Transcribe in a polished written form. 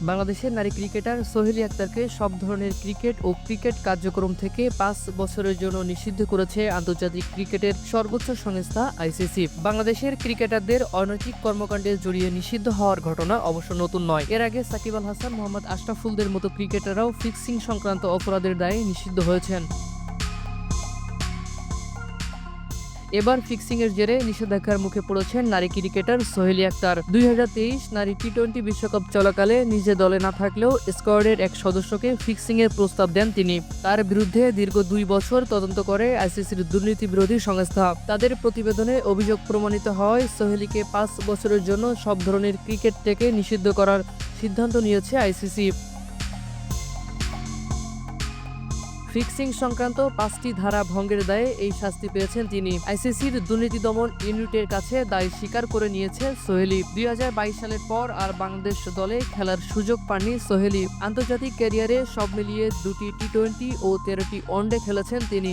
বাংলাদেশের নারী ক্রিকেটার সোহেলী আক্তারকে সব ধরনের ক্রিকেট ও ক্রিকেট কার্যক্রম থেকে ৫ বছরের জন্য নিষিদ্ধ করেছে আন্তর্জাতিক ক্রিকেটের সর্বোচ্চ সংস্থা আইসিসি। বাংলাদেশের ক্রিকেটারদের অনৈতিক কর্মকাণ্ডে জড়িয়ে নিষিদ্ধ হওয়ার ঘটনা অবশ্য নতুন নয়। এর আগে সাকিব আল হাসান, মোহাম্মদ আশরাফুলদের মতো ক্রিকেটাররাও ফিক্সিং সংক্রান্ত অপরাধের দায়ে নিষিদ্ধ হয়েছেন। এবার ফিক্সিংয়ের জেরে নিষেধাজ্ঞার মুখে পড়েছেন নারী ক্রিকেটার সোহেলী আক্তার। ২০২৩ নারী টি-20 বিশ্বকাপ চলাকালে নিজে দলে না থাকলেও স্কোয়াডের এক সদস্যকে ফিক্সিংয়ের প্রস্তাব দেন তিনি। তার বিরুদ্ধে দীর্ঘ ২ বছর তদন্ত করে আইসিসির দুর্নীতি বিরোধী সংস্থা। তাদের প্রতিবেদনে অভিযোগ প্রমাণিত হওয়ায় সোহেলীকে ৫ বছরের জন্য সব ধরনের ক্রিকেট থেকে নিষিদ্ধ করার সিদ্ধান্ত নিয়েছে আইসিসি। ফিক্সিং সংক্রান্ত ৫টি ধারা ভঙ্গের দায়ে এই শাস্তি পেয়েছেন তিনি। আইসিসির দুর্নীতি দমন ইউনিটের কাছে দায় স্বীকার করে নিয়েছে সোহেলী। ২০২২ সালের পর আর বাংলাদেশ দলে খেলার সুযোগ পাননি সোহেলী। আন্তর্জাতিক ক্যারিয়ারে সব মিলিয়ে ২টি টি-20 ও ১৩টি ওয়ানডে খেলেছেন তিনি।